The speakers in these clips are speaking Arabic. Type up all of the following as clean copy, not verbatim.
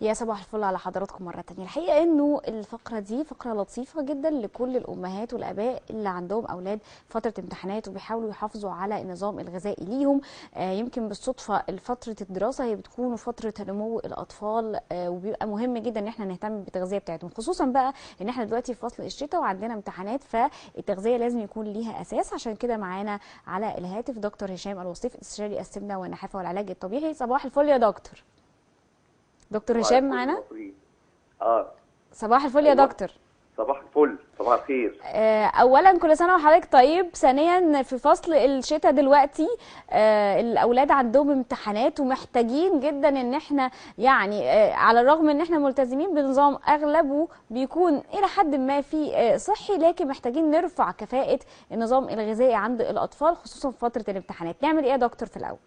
يا صباح الفل على حضراتكم مرة تانية. الحقيقة انه الفقرة دي فقرة لطيفة جدا لكل الامهات والاباء اللي عندهم اولاد فترة امتحانات وبيحاولوا يحافظوا على النظام الغذائي ليهم. يمكن بالصدفة فترة الدراسة هي بتكون فترة نمو الاطفال، وبيبقى مهم جدا ان احنا نهتم بالتغذية بتاعتهم، خصوصا بقى ان احنا دلوقتي في فصل الشتاء وعندنا امتحانات، فالتغذية لازم يكون ليها اساس. عشان كده معانا على الهاتف دكتور هشام الوصيف، استشاري السمنة والنحافة والعلاج الطبيعي. صباح الفل يا دكتور. دكتور صباح هشام الفل معانا. المصريين. صباح الفل يا ايوه، دكتور. صباح الفل، صباح الخير. اولا كل سنه وحضرتك طيب. ثانيا في فصل الشتاء دلوقتي الاولاد عندهم امتحانات ومحتاجين جدا ان احنا يعني على الرغم ان احنا ملتزمين بنظام اغلبه بيكون الى حد ما في صحي، لكن محتاجين نرفع كفاءه النظام الغذائي عند الاطفال خصوصا في فتره الامتحانات. نعمل ايه يا دكتور في الاول؟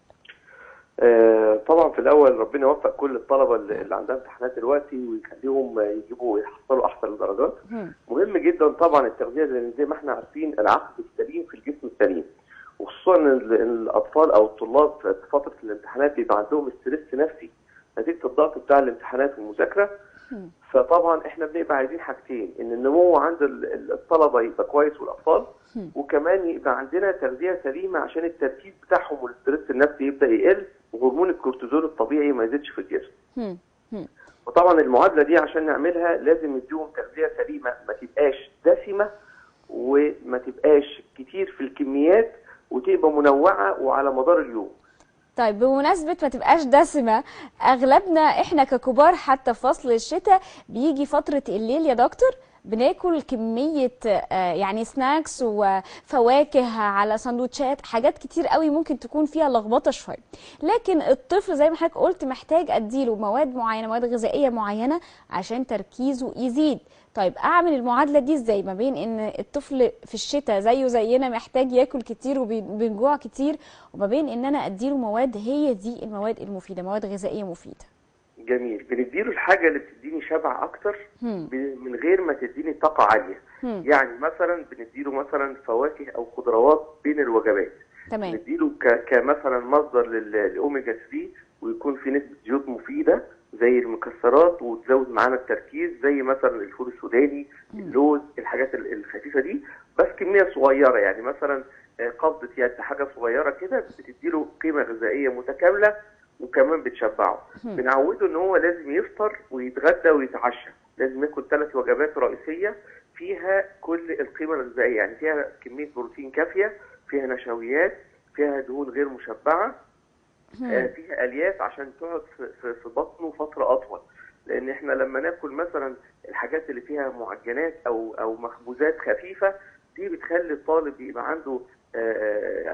طبعا في الاول ربنا يوفق كل الطلبه اللي عندها امتحانات دلوقتي ويخليهم يجيبوا يحصلوا احسن الدرجات. مهم جدا طبعا التغذيه، لان زي ما احنا عارفين العقل السليم في الجسم السليم، وخصوصا ان الاطفال او الطلاب في فتره الامتحانات بيبقى عندهم ستريس نفسي نتيجه الضغط بتاع الامتحانات والمذاكره. فطبعا احنا بنبقى عايزين حاجتين، ان النمو عند الطلبه يبقى كويس والاطفال، وكمان يبقى عندنا تغذيه سليمه عشان التركيز بتاعهم والستريس النفسي يبدا يقل وهرمون الكورتيزول الطبيعي ما يزيدش في الجسم. وطبعا المعادله دي عشان نعملها لازم نديهم تغذيه سليمه ما تبقاش دسمه وما تبقاش كتير في الكميات وتبقى منوعه وعلى مدار اليوم. طيب بمناسبة ما تبقاش دسمة، أغلبنا إحنا ككبار حتى في فصل الشتاء بيجي فترة الليل يا دكتور بناكل كمية يعني سناكس وفواكه على سندوتشات، حاجات كتير قوي ممكن تكون فيها لخبطة شوية. لكن الطفل زي ما حضرتك قلت محتاج أديله مواد معينة، مواد غذائية معينة عشان تركيزه يزيد. طيب اعمل المعادله دي ازاي ما بين ان الطفل في الشتاء زيه زينا محتاج ياكل كتير وبنجوع كتير، وما بين ان انا اديله مواد هي دي المواد المفيده، مواد غذائيه مفيده؟ جميل. بنديله الحاجه اللي بتديني شبع اكتر من غير ما تديني طاقه عاليه. يعني مثلا بنديله مثلا فواكه او خضروات بين الوجبات. تمام. بنديله كمثلا مصدر للاوميجا 3 ويكون في نسبه زيوت مفيده زي المكسرات وتزود معانا التركيز، زي مثلا الفول السوداني، اللوز، الحاجات الخفيفه دي، بس كميه صغيره. يعني مثلا قبضه يد، حاجه صغيره كده بتديله قيمه غذائيه متكامله وكمان بتشبعه. بنعوده ان هو لازم يفطر ويتغدى ويتعشى، لازم ياكل 3 وجبات رئيسيه فيها كل القيمه الغذائيه، يعني فيها كميه بروتين كافيه، فيها نشويات، فيها دهون غير مشبعه، فيها الياف عشان تقعد في بطنه فتره اطول. لان احنا لما ناكل مثلا الحاجات اللي فيها معجنات او مخبوزات خفيفه دي بتخلي الطالب يبقى عنده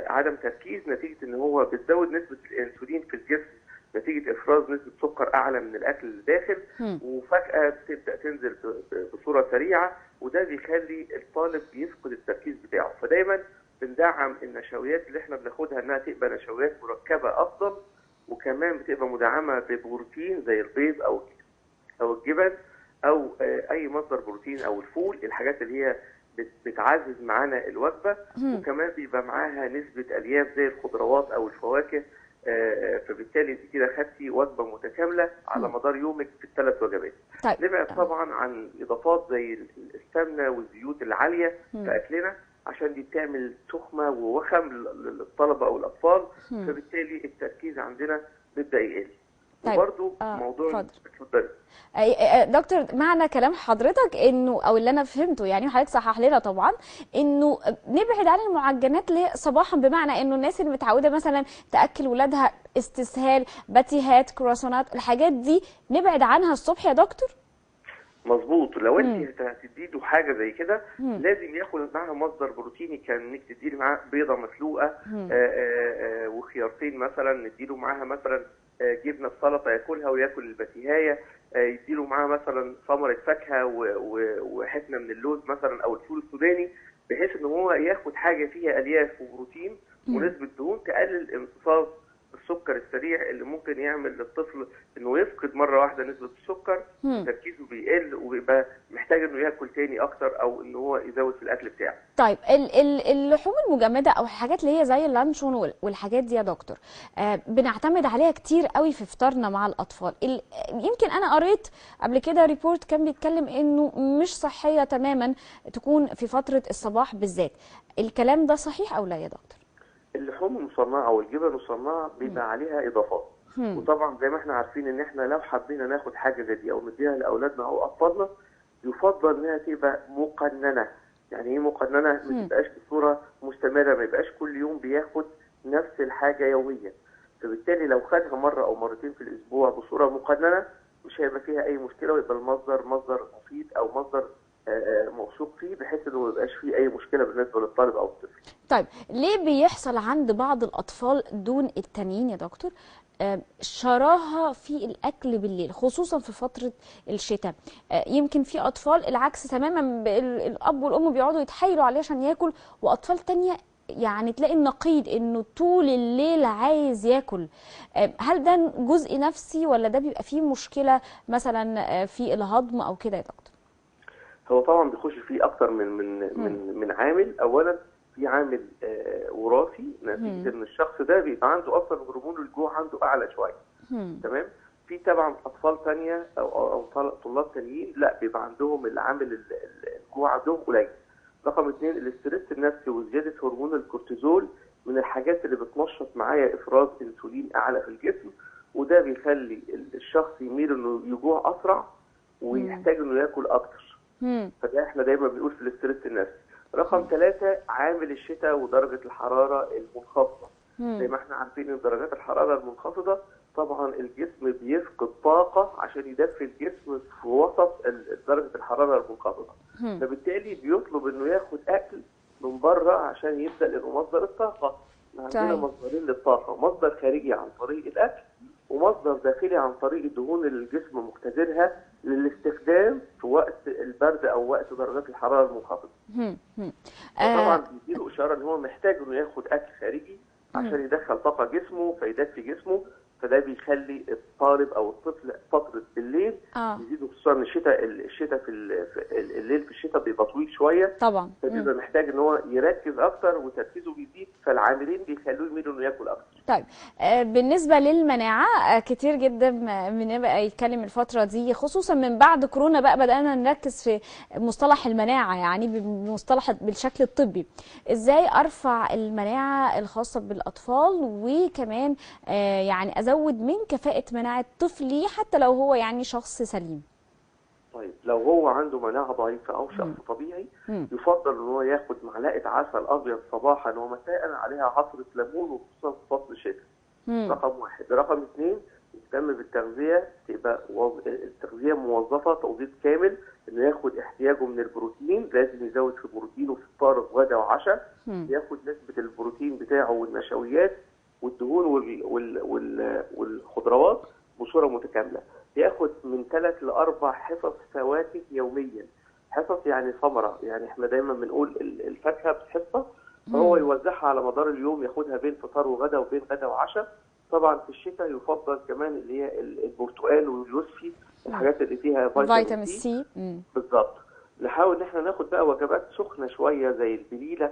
عدم تركيز، نتيجه ان هو بتزود نسبه الانسولين في الجسم نتيجه افراز نسبه سكر اعلى من الاكل اللي داخل، وفجاه بتبدا تنزل بصوره سريعه، وده بيخلي الطالب يفقد التركيز بتاعه. فدايما بندعم النشويات اللي احنا بناخدها انها تبقى نشويات مركبه افضل، وكمان بتبقى مدعمه ببروتين زي البيض او الجبن او اي مصدر بروتين او الفول، الحاجات اللي هي بتعزز معانا الوجبه، وكمان بيبقى معاها نسبه الياف زي الخضروات او الفواكه. فبالتالي انت كده خدتي وجبه متكامله على مدار يومك في ال3 وجبات. طيب. نبعد طبعا عن اضافات زي السمنه والزيوت العاليه في اكلنا، عشان دي بتعمل تخمه ووخم للطلبه او الاطفال، فبالتالي التركيز عندنا بيبدا يقل. طيب. وبرده موضوع اتفضلي. دكتور، معنى كلام حضرتك انه او اللي انا فهمته يعني حضرتك صحح لنا طبعا انه نبعد عن المعجنات صباحا، بمعنى انه الناس اللي متعوده مثلا تاكل ولادها استسهال، باتيهات، كرواسونات، الحاجات دي نبعد عنها الصبح يا دكتور؟ مظبوط. لو انت هتدي له حاجه زي كده لازم ياخد معاها مصدر بروتيني، كان انك تدي له معاها بيضه مسلوقه وخيارتين مثلا، ندي له معاها مثلا جبنه السلطه ياكلها وياكل البتيهايه، يدي له معاها مثلا ثمره فاكهه وحتنه من اللوز مثلا او الفول السوداني، بحيث ان هو ياخد حاجه فيها الياف وبروتين ونسبه دهون تقلل امتصاص السكر السريع اللي ممكن يعمل للطفل انه يفقد مره واحده نسبه السكر، تركيزه بيقل وبيبقى محتاج انه ياكل تاني اكتر او ان هو يزود في الاكل بتاعه. طيب اللحوم المجمده او الحاجات اللي هي زي اللانشون والحاجات دي يا دكتور، بنعتمد عليها كتير قوي في فطارنا مع الاطفال. يمكن انا قريت قبل كده ريبورت كان بيتكلم انه مش صحيه تماما تكون في فتره الصباح بالذات. الكلام ده صحيح او لا يا دكتور؟ اللحوم المصنعه والجبن المصنعه بيبقى عليها اضافات، وطبعا زي ما احنا عارفين ان احنا لو حبينا ناخد حاجه زي دي او نديها لاولادنا او اطفالنا يفضل انها تبقى مقننه. يعني ايه مقننه؟ ما تبقاش بصوره مستمره، ما يبقاش كل يوم بياخد نفس الحاجه يوميا. فبالتالي لو خدها مره او مرتين في الاسبوع بصوره مقننه مش هيبقى فيها اي مشكله، ويبقى المصدر مصدر مفيد او مصدر موثوق فيه، بحيث انه ما يبقاش فيه اي مشكله بالنسبه للطالب او الطفل. طيب ليه بيحصل عند بعض الاطفال دون التانيين يا دكتور شراهه في الاكل بالليل خصوصا في فتره الشتاء؟ يمكن في اطفال العكس تماما، الاب والام بيقعدوا يتحايلوا عليه عشان ياكل، واطفال تانية يعني تلاقي النقيض انه طول الليل عايز ياكل. هل ده جزء نفسي ولا ده بيبقى فيه مشكله مثلا في الهضم او كده يا دكتور؟ هو طبعا بيخش فيه اكتر من عامل. اولا في عامل وراثي، نتيجه ان الشخص ده بيبقى عنده اصلا هرمون الجوع عنده اعلى شويه. تمام. في طبعا اطفال ثانيه او طلاب ثانيين لا بيبقى عندهم العامل الجوع عندهم قليل. رقم 2 الاسترس النفسي وزياده هرمون الكورتيزول من الحاجات اللي بتنشط معايا افراز انسولين اعلى في الجسم، وده بيخلي الشخص يميل انه يجوع اسرع ويحتاج انه ياكل اكتر. فده احنا دايما بنقول في الاسترس النفسي. رقم 3 عامل الشتاء ودرجه الحراره المنخفضه. زي ما احنا عارفين ان درجات الحراره المنخفضه طبعا الجسم بيفقد طاقه عشان يدفي الجسم في وسط درجه الحراره المنخفضه. فبالتالي بيطلب انه ياخد اكل من بره عشان يبدا لانه مصدر الطاقه. عندنا مصدرين للطاقه، مصدر خارجي عن طريق الاكل ومصدر داخلي عن طريق الدهون اللي الجسم مختزلها للاستخدام في وقت البرد او وقت درجات الحراره المنخفضه. طبعا بيديله اشاره ان هو محتاج انه ياخد اكل خارجي عشان يدخل طاقه جسمه فيدفي جسمه. فده بيخلي الطالب او الطفل فتره بالليل يزيدوا، خصوصا الشتاء في الليل في الشتاء بيبقى طويل شويه طبعا، فبيبقى محتاج ان هو يركز اكتر وتركيزه بيزيد، فالعاملين بيخلوه يميل انه ياكل اكتر. طيب بالنسبه للمناعه كتير جدا بنبقى يتكلم الفتره دي خصوصا من بعد كورونا بقى بدانا نركز في مصطلح المناعه يعني بمصطلح بالشكل الطبي. ازاي ارفع المناعه الخاصه بالاطفال وكمان يعني ازود من كفاءه مناعه طفلي حتى لو هو يعني شخص سليم؟ طيب لو هو عنده مناعه ضعيفه او شخص طبيعي يفضل ان هو ياخد معلقه عسل ابيض صباحا ومساء عليها عصره ليمون، وخصوصا في فصل الشتاء. رقم 1. رقم 2 يهتم بالتغذيه، تبقى التغذيه موظفه توظيف كامل، انه ياخد احتياجه من البروتين، لازم يزود في بروتينه في فطار وغدا وعشاء، ياخد نسبه البروتين بتاعه والنشويات والدهون والخضروات بصوره متكامله. ياخد من 3 ل 4 حصص فواكه يوميا. حصص يعني ثمره، يعني احنا دايما بنقول الفاكهه بحصه، فهو يوزعها على مدار اليوم، ياخدها بين فطار وغدا وبين غدا وعشاء. طبعا في الشتاء يفضل كمان اللي هي البرتقال واليوسفي، الحاجات اللي فيها فيتامين سي. بالظبط. نحاول ان احنا ناخد بقى وجبات سخنه شويه زي البليله،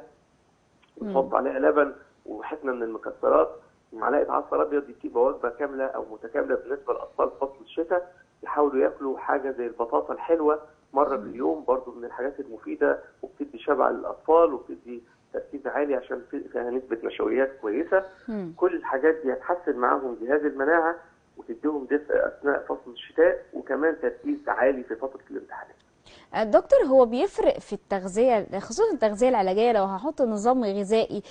نحط عليها لبن وحتنا من المكسرات، معلقه عسل ابيض، دي بتبقى وجبه كامله او متكامله بالنسبه للاطفال في فصل الشتاء. يحاولوا ياكلوا حاجه زي البطاطا الحلوه مره في اليوم، برضو من الحاجات المفيده وبتدي شبع للاطفال وبتدي تركيز عالي عشان فيها نسبه نشويات كويسه. كل الحاجات دي هتحسن معاهم جهاز المناعه وتديهم دفء اثناء فصل الشتاء، وكمان تركيز عالي في فتره الامتحانات. دكتور هو بيفرق في التغذية خصوصا التغذية العلاجية، لو هحط نظام غذائي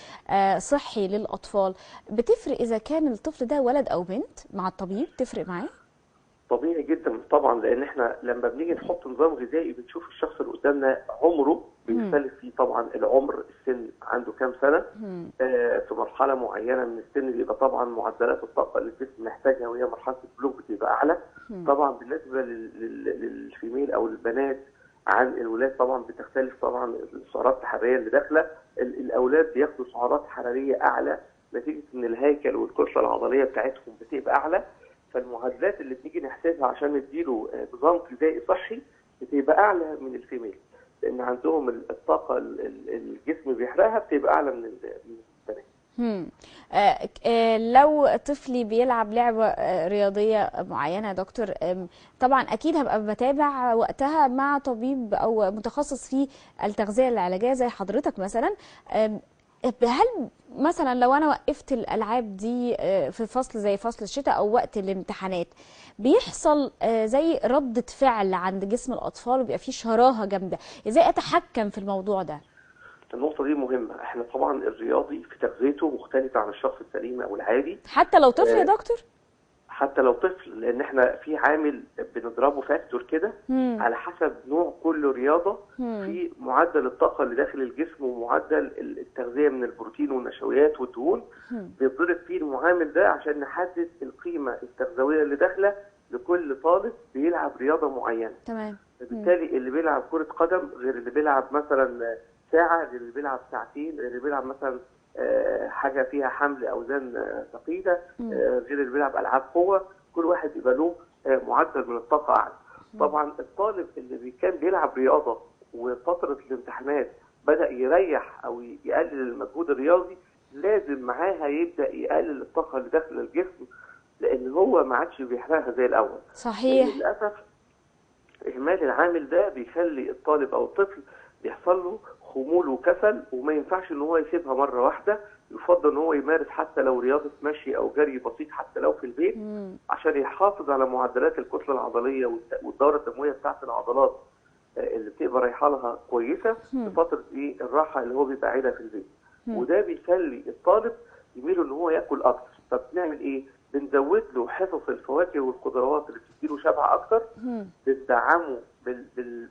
صحي للأطفال بتفرق إذا كان الطفل ده ولد أو بنت مع الطبيب؟ تفرق معاه؟ طبيعي جدا طبعا، لأن احنا لما بنيجي نحط نظام غذائي بنشوف الشخص اللي قدامنا عمره بيختلف فيه. طبعا العمر، السن عنده كام سنة، في مرحلة معينة من السن بيبقى طبعا معدلات الطاقة اللي الجسم محتاجها وهي مرحلة البلوغ بتبقى أعلى. طبعا بالنسبة للفيميل أو البنات عن الولاد طبعا بتختلف. طبعا السعرات الحراريه اللي داخله، الاولاد بياخدوا سعرات حراريه اعلى نتيجه ان الهيكل والكتله العضليه بتاعتهم بتبقى اعلى، فالمعادلات اللي بنيجي نحسبها عشان نديله نظام غذائي صحي بتبقى اعلى من الفيميل، لان عندهم الطاقه الجسم بيحرقها بتبقى اعلى من البنات. لو طفلي بيلعب لعبة رياضية معينة يا دكتور، طبعا أكيد هبقى بتابع وقتها مع طبيب أو متخصص في التغذية العلاجية زي حضرتك مثلا. هل مثلا لو أنا وقفت الألعاب دي في فصل زي فصل الشتاء أو وقت الامتحانات، بيحصل زي ردة فعل عند جسم الأطفال وبيبقى فيه شراهة جامدة، إزاي أتحكم في الموضوع ده؟ النقطة دي مهمة. احنا طبعا الرياضي في تغذيته مختلفة عن الشخص السليم او العادي. حتى لو طفل يا دكتور؟ حتى لو طفل، لان احنا في عامل بنضربه فاكتور كده على حسب نوع كل رياضة في معدل الطاقة اللي داخل الجسم ومعدل التغذية من البروتين والنشويات والدهون. بيتضرب فيه المعامل ده عشان نحدد القيمة التغذوية اللي داخلة لكل طالب بيلعب رياضة معينة. تمام. فبالتالي اللي بيلعب كرة قدم غير اللي بيلعب مثلا ساعة، غير اللي بيلعب ساعتين، غير اللي بيلعب مثلا حاجة فيها حمل أوزان ثقيلة، غير اللي بيلعب ألعاب قوة. كل واحد يبقى له معدل من الطاقة أعلى. طبعا الطالب اللي كان بيلعب رياضة وفترة الامتحانات بدأ يريح أو يقلل المجهود الرياضي، لازم معاها يبدأ يقلل الطاقة اللي داخل الجسم، لأن هو ما عادش بيحرقها زي الأول. صحيح. للأسف إهمال العامل ده بيخلي الطالب أو الطفل بيحصل له خمول وكسل، وما ينفعش ان هو يسيبها مره واحده. يفضل ان هو يمارس حتى لو رياضه مشي او جري بسيط حتى لو في البيت، عشان يحافظ على معدلات الكتله العضليه والدوره الدمويه بتاعه العضلات اللي بتبقى رايحه لها كويسه في فتره الراحه اللي هو بيبقى قاعدها في البيت. وده بيخلي الطالب يميل ان هو ياكل اكتر. فبنعمل ايه؟ بنزود له حصص الفواكه والخضروات اللي بتديله شبع اكتر، بندعمه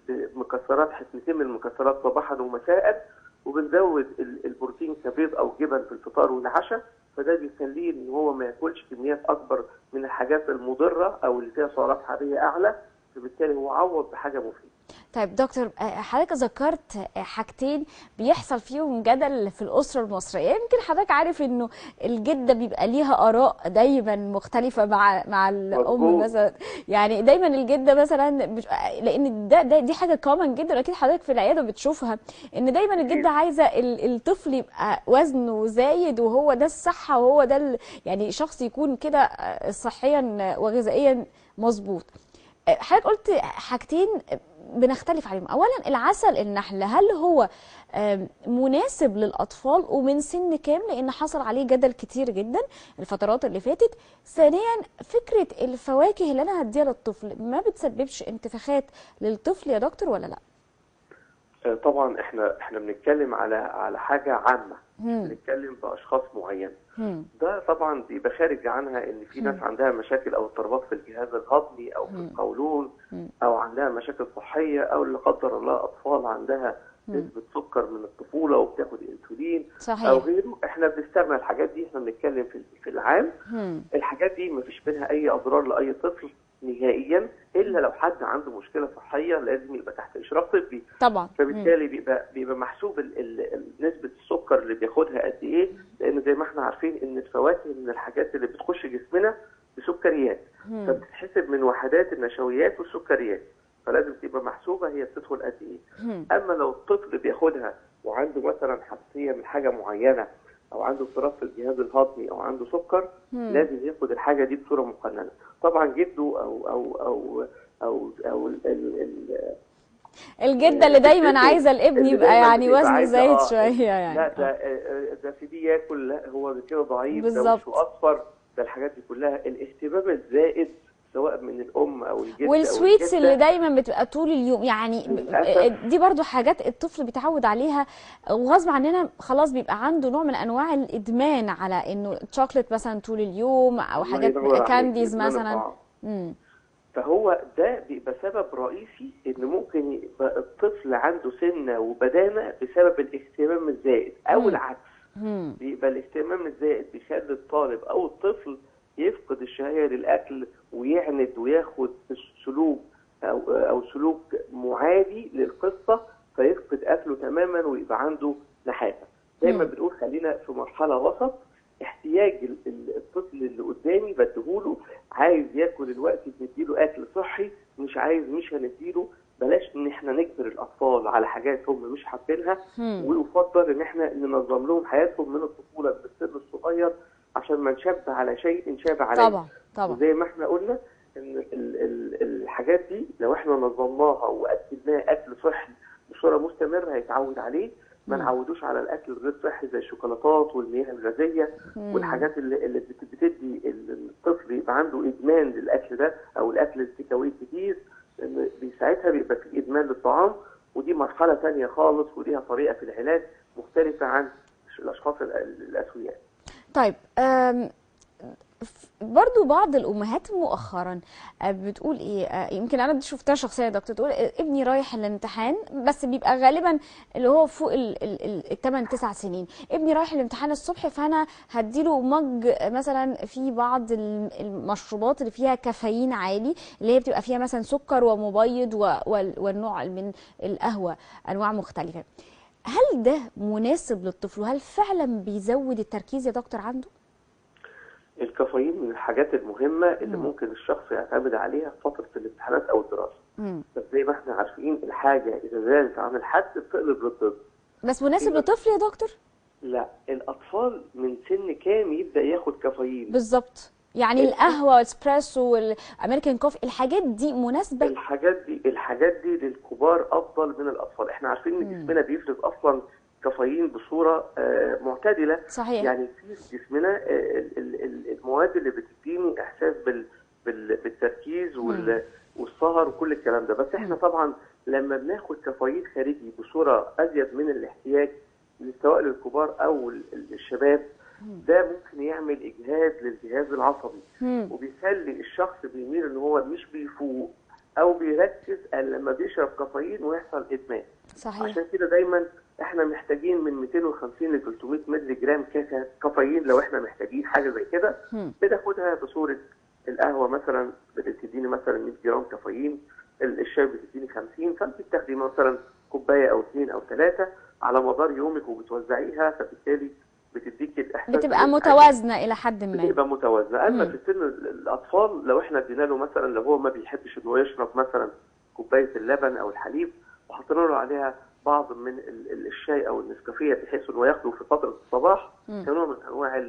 بمكسرات، حتتين من المكسرات صباحا ومساء، وبنزود البروتين كبيض او جبن في الفطار والعشاء. فده بيخليه ان هو ما ياكلش كميات اكبر من الحاجات المضره او اللي فيها سعرات حراريه اعلى، فبالتالي هو عوض بحاجه مفيده. طيب دكتور، حضرتك ذكرت حاجتين بيحصل فيهم جدل في الأسرة المصرية. يمكن حضرتك عارف انه الجدة بيبقى ليها آراء دايما مختلفة مع الأم مثلا. يعني دايما الجدة مثلا لأن دي حاجة كومن جدا، أكيد حضرتك في العيادة بتشوفها، ان دايما الجدة عايزة الطفل يبقى وزنه زايد، وهو ده الصحة، وهو ده يعني شخص يكون كده صحيا وغذائيا مظبوط. حضرتك قلت حاجتين بنختلف عليهم. اولا العسل النحل، هل هو مناسب للاطفال ومن سن كام؟ لان حصل عليه جدل كتير جدا الفترات اللي فاتت. ثانيا فكره الفواكه اللي انا هديها للطفل ما بتسببش انتفاخات للطفل يا دكتور ولا لا؟ طبعا احنا بنتكلم على حاجه عامه، بنتكلم باشخاص معينه. ده طبعا بيبقى خارج عنها ان في ناس عندها مشاكل او اضطرابات في الجهاز الهضمي او في القولون، او عندها مشاكل صحيه، او لا قدر الله اطفال عندها نسبه سكر من الطفوله وبتاخد انسولين. صحيح. او غيره. احنا بنستغنى الحاجات دي، احنا بنتكلم في العام. الحاجات دي ما فيش منها اي اضرار لاي طفل نهائيا، الا لو حد عنده مشكله صحيه لازم يبقى تحت اشراف طبي طبعا. فبالتالي بيبقى محسوب نسبه السكر اللي بياخدها قد ايه، لان زي ما احنا عارفين ان الفواكه من الحاجات اللي بتخش جسمنا بسكريات، فبتتحسب من وحدات النشويات والسكريات، فلازم تبقى محسوبه هي بتدخل قد ايه. اما لو الطفل بياخدها وعنده مثلا حساسيه من حاجه معينه، او عنده اضطراب في الجهاز الهضمي، او عنده سكر، لازم ياخد الحاجه دي بصوره مقننه. طبعا جده او الجده اللي دايما عايزه الابن يبقى يعني وزنه زايد شويه يعني. لا ده في دي ياكل، لا هو كده ضعيف، ده وشه اصفر، ده الحاجات دي كلها الاهتمام الزائد سواء من الام او الجد والسويتس اللي دايما بتبقى طول اليوم، يعني دي برضو حاجات الطفل بيتعود عليها وغصب عننا، خلاص بيبقى عنده نوع من انواع الادمان على انه شوكليت مثلا طول اليوم، او حاجات كانديز مثلا. فهو ده بيبقى سبب رئيسي ان ممكن يبقى الطفل عنده سمنه وبدانه بسبب الاهتمام الزائد، او العكس. بيبقى الاهتمام الزائد بيخلي الطالب او الطفل يفقد الشهية للاكل ويعند وياخد سلوك او سلوك معادي للقصه، فيفقد اكله تماما ويبقى عنده نحافه. دايما بنقول خلينا في مرحله وسط، دلوقتي بنديله اكل صحي، مش هنديله. بلاش ان احنا نجبر الاطفال على حاجات هم مش حابينها، ويفضل ان احنا ننظم لهم حياتهم من الطفوله، من السن الصغير، عشان ما نشب على شيء شاب عليه. طبعا طبعا. وزي ما احنا قلنا ان الحاجات دي لو احنا نظمناها واكلناها اكل صحي بصوره مستمره هيتعود عليه. ما نعودوش على الاكل الغير صحي زي الشوكولاتات والمياه الغازيه والحاجات اللي بتدي الطفل يبقى عنده ادمان للاكل ده، او الاكل التيك اواي كتير، لان ساعتها بيبقى في ادمان للطعام، ودي مرحله ثانيه خالص وليها طريقه في العلاج مختلفه عن الاشخاص الاسوياء. طيب برضو بعض الامهات مؤخرا بتقول ايه، يمكن انا شفتها شخصيا يا دكتور، تقول ابني رايح الامتحان، بس بيبقى غالبا اللي هو فوق ال 8 9 سنين، ابني رايح الامتحان الصبح، فانا هديله مج مثلا في بعض المشروبات اللي فيها كافيين عالي، اللي هي بتبقى فيها مثلا سكر ومبيض والنوع من القهوه، انواع مختلفه. هل ده مناسب للطفل؟ وهل فعلا بيزود التركيز يا دكتور عنده؟ الكافيين من الحاجات المهمة اللي ممكن الشخص يعتمد عليها في فترة الامتحانات أو الدراسة. بس زي ما احنا عارفين الحاجة إذا زادت عن الحد بتقلب للضد. بس مناسب لطفل يا دكتور؟ لا، الأطفال من سن كام يبدأ ياخد كافيين؟ بالظبط. يعني القهوة والاسبريسو والامريكان كوفي، الحاجات دي مناسبة؟ الحاجات دي للكبار أفضل من الأطفال. احنا عارفين إن جسمنا بيفرز أصلا كافيين بصورة معتدلة. صحيح. يعني في جسمنا المواد اللي بتديني إحساس بالتركيز والسهر وكل الكلام ده. بس احنا طبعا لما بناخد كافيين خارجي بصورة أزيد من الاحتياج، سواء للكبار أو الشباب، ده ممكن يعمل إجهاد للجهاز العصبي، وبيخلي الشخص بيميل إن هو مش بيفوق أو بيركز إلا لما بيشرب كافيين ويحصل إدمان. صحيح. عشان كده دايما احنا محتاجين من 250 ل 300 مللي جرام كافيين. لو احنا محتاجين حاجه زي كده بناخدها بصوره القهوه مثلا بتديني مثلا 100 جرام كافيين، الشاي بتديني 50، فانت بتاخدي مثلا كوبايه او 2 او 3 على مدار يومك وبتوزعيها، فبالتالي بتديك الاحساس بتبقى متوازنه الى حد ما. بتبقى متوازنه. اما في سن الاطفال لو احنا ادينا له مثلا، لو هو ما بيحبش انه يشرب مثلا كوبايه اللبن او الحليب، وحطينا له عليها بعض من الشاي او النسكافيه بحيث انه ياخده في فتره الصباح كنوع من انواع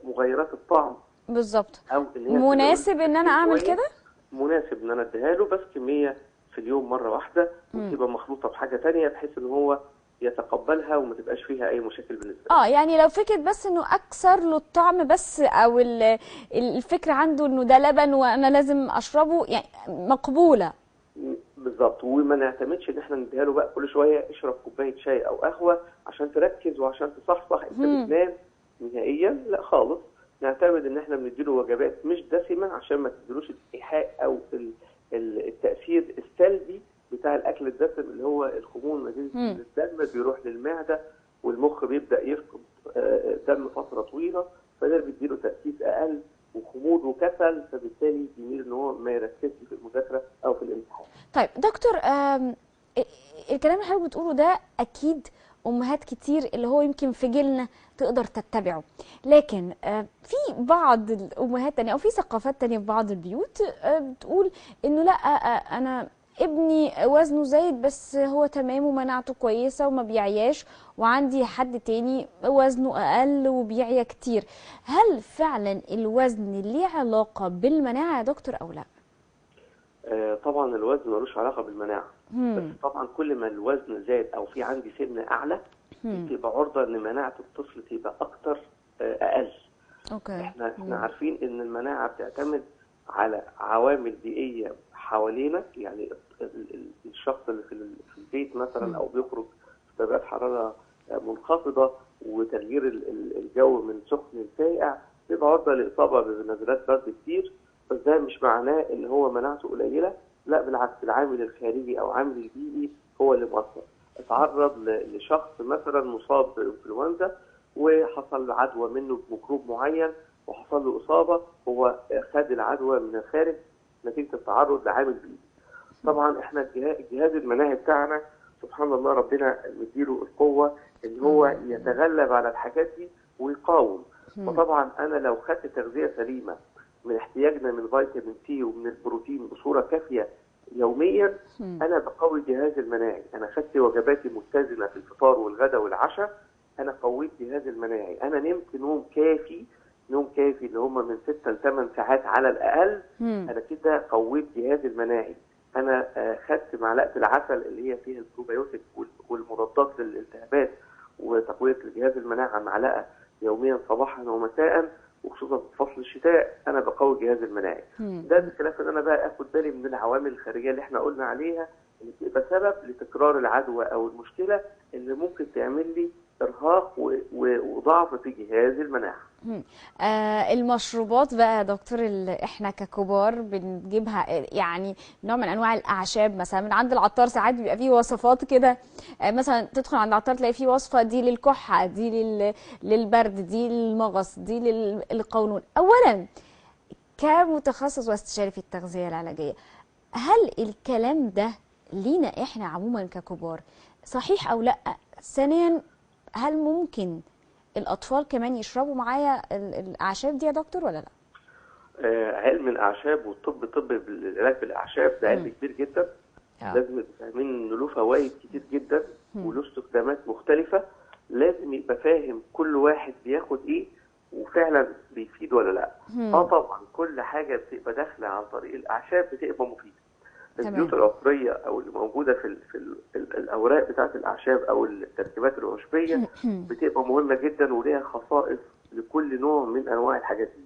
مغيرات الطعم. بالظبط. او مناسب ان انا اعمل كده؟ مناسب ان انا اديها له، بس كميه في اليوم مره واحده، وتبقى مخلوطه بحاجه ثانيه بحيث ان هو يتقبلها وما تبقاش فيها اي مشاكل بالنسبه له. يعني لو فكره بس انه اكثر له الطعم بس، او الفكره عنده انه ده لبن وانا لازم اشربه، يعني مقبوله. بالظبط. وما نعتمدش ان احنا نديها له بقى كل شويه اشرب كوبايه شاي او قهوه عشان تركز وعشان تصحصح انت بتنام نهائيا، لا خالص. نعتمد ان احنا بنديله وجبات مش دسمه عشان ما تديلوش الايحاء او التاثير السلبي بتاع الاكل الدسم اللي هو الخمول نتيجه الدم بيروح للمعده والمخ بيبدا يفقد دم فتره طويله، فده بيديله تركيز اقل وخمول وكسل، فبالتالي بيميل ان هو ما يركزش في المذاكره او في الامتحان. طيب دكتور، الكلام اللي حضرتك بتقوله ده اكيد امهات كتير اللي هو يمكن في جيلنا تقدر تتبعه، لكن في بعض الامهات تانية او في ثقافات تانية في بعض البيوت بتقول انه لا، انا ابني وزنه زايد بس هو تمام ومناعته كويسة وما بيعياش، وعندي حد تاني وزنه أقل وبيعيا كتير. هل فعلا الوزن ليه علاقة بالمناعة يا دكتور أو لا؟ طبعا الوزن ملوش علاقة بالمناعة، بس طبعا كل ما الوزن زاد أو في عندي سمنة أعلى تبقى عرضة إن مناعة الطفل تبقى أكتر أقل. أوكي. احنا عارفين إن المناعة بتعتمد على عوامل بيئية حوالينا، يعني الشخص اللي في البيت مثلا او بيخرج في درجات حراره منخفضه وتغيير الجو من سخن لساقع بيبقى عرضه لاصابه بنزلات برد كتير. بس ده مش معناه ان هو مناعته قليله، لا بالعكس، العامل الخارجي او عامل البيئي هو اللي مؤثر. اتعرض لشخص مثلا مصاب بانفلونزا وحصل عدوى منه بميكروب معين وحصل له اصابه، هو خد العدوى من الخارج نتيجه التعرض لعامل بيئي. طبعا احنا الجهاز المناعي بتاعنا سبحان الله ربنا مديله القوه ان هو يتغلب على الحاجات دي ويقاوم. وطبعا انا لو خدت تغذيه سليمه من احتياجنا من فيتامين سي ومن البروتين بصوره كافيه يوميا، انا بقوي جهازي المناعي. انا خدت وجباتي متزنه في الفطار والغداء والعشاء، انا قويت جهازي المناعي. انا نمت نوم كافي، نوم كافي اللي هم من 6 ل 8 ساعات على الاقل، انا كده قويت جهازي المناعي. انا خدت معلقه العسل اللي هي فيها البروبيوتيك والمضادات للالتهابات وتقويه الجهاز المناعي معلقه يوميا صباحا ومساء، وخصوصا في فصل الشتاء انا بقوي الجهاز المناعي. ده بخلاف ان انا بقى اخد بالي من العوامل الخارجيه اللي احنا قلنا عليها اللي بتبقى سبب لتكرار العدوى او المشكله اللي ممكن تعمل لي ارهاق وضعف في جهاز المناعه. المشروبات بقى يا دكتور اللي احنا ككبار بنجيبها، يعني نوع من انواع الاعشاب مثلا من عند العطار، ساعات بيبقى فيه وصفات كده، مثلا تدخل عند العطار تلاقي فيه وصفه دي للكحه، دي للبرد، دي للمغص، دي للقولون. اولا كمتخصص واستشاري في التغذيه العلاجيه، هل الكلام ده لينا احنا عموما ككبار صحيح او لا؟ ثانيا، هل ممكن الأطفال كمان يشربوا معايا الأعشاب دي يا دكتور ولا لا؟ علم الأعشاب والطب العلاج بالأعشاب ده علم كبير جدا. لازم يبقى فاهمين إنه له فوائد كتير جدا وله استخدامات مختلفة. لازم يبقى فاهم كل واحد بياخد إيه وفعلا بيفيد ولا لا. طبعا كل حاجة بتبقى داخلة عن طريق الأعشاب بتبقى مفيدة. الزيوت العطريه او اللي موجوده في الاوراق بتاعه الاعشاب او التركيبات العشبيه بتبقى مهمه جدا وليها خصائص لكل نوع من انواع الحاجات دي.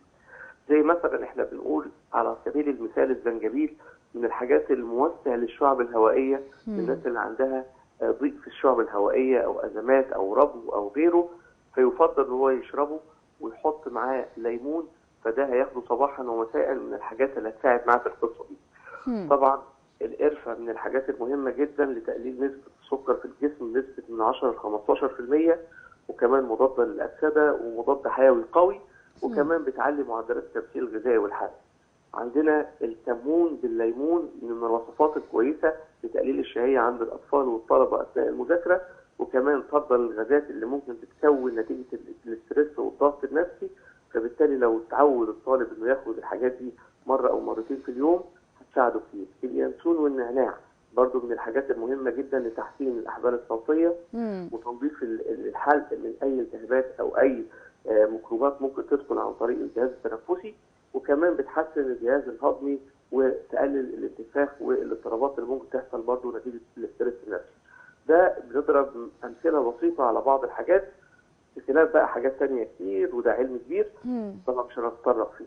زي مثلا احنا بنقول على سبيل المثال الزنجبيل من الحاجات الموسعه للشعب الهوائيه، للناس اللي عندها ضيق في الشعب الهوائيه او ازمات او ربو او غيره، فيفضل ان هو يشربه ويحط معاه ليمون، فده هياخده صباحا ومساء من الحاجات اللي هتساعد معاه في القصه دي. طبعا القرفة من الحاجات المهمة جدا لتقليل نسبة السكر في الجسم بنسبة من 10 ل 15%، وكمان مضادة للأكسدة ومضاد حيوي قوي، وكمان بتعلي معدلات التمثيل الغذائي والحرق. عندنا الكمون بالليمون من الوصفات الكويسة لتقليل الشهية عند الأطفال والطلبة أثناء المذاكرة، وكمان طرد الغازات اللي ممكن تتكون نتيجة الاسترس والضغط النفسي. فبالتالي لو تعود الطالب إنه ياخد الحاجات دي مرة أو مرتين في اليوم هتساعده كتير. اليانسون والنعناع برضو من الحاجات المهمة جدا لتحسين الأحبال الصوتية وتنظيف الحلق من أي التهابات أو أي ميكروبات ممكن تدخل عن طريق الجهاز التنفسي، وكمان بتحسن الجهاز الهضمي وتقلل الانتفاخ والاضطرابات اللي ممكن تحصل برضو نتيجة الاسترس النفسي. ده بنضرب أمثلة بسيطة على بعض الحاجات، بخلاف بقى حاجات تانية كتير وده علم كبير طبعا مش هنتطرق فيه.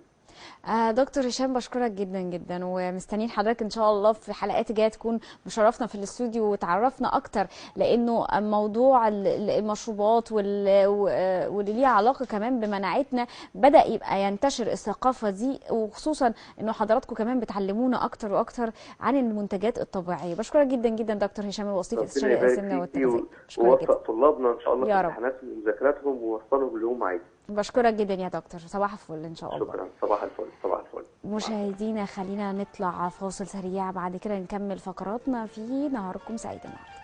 دكتور هشام بشكرك جدا جدا، ومستنيين حضرتك ان شاء الله في حلقات جايه تكون مشرفنا في الاستوديو وتعرفنا اكتر، لانه موضوع المشروبات واللي ليها علاقه كمان بمناعتنا بدا يبقى ينتشر الثقافه دي، وخصوصا انه حضراتكم كمان بتعلمونا اكتر واكتر عن المنتجات الطبيعيه. بشكرك جدا جدا دكتور هشام الوصيفي استشاري السمنه والتغذيه. ووفق طلابنا ان شاء الله في امتحاناتهم ومذاكراتهم ووصلهم اللي هم عايزينه. بشكرك جدا يا دكتور، صباح الفل ان شاء الله. شكرا، صباح الفل. صباح الفل. مشاهدينا خلينا نطلع فاصل سريع، بعد كده نكمل فقراتنا في نهاركم سعيد النهارده.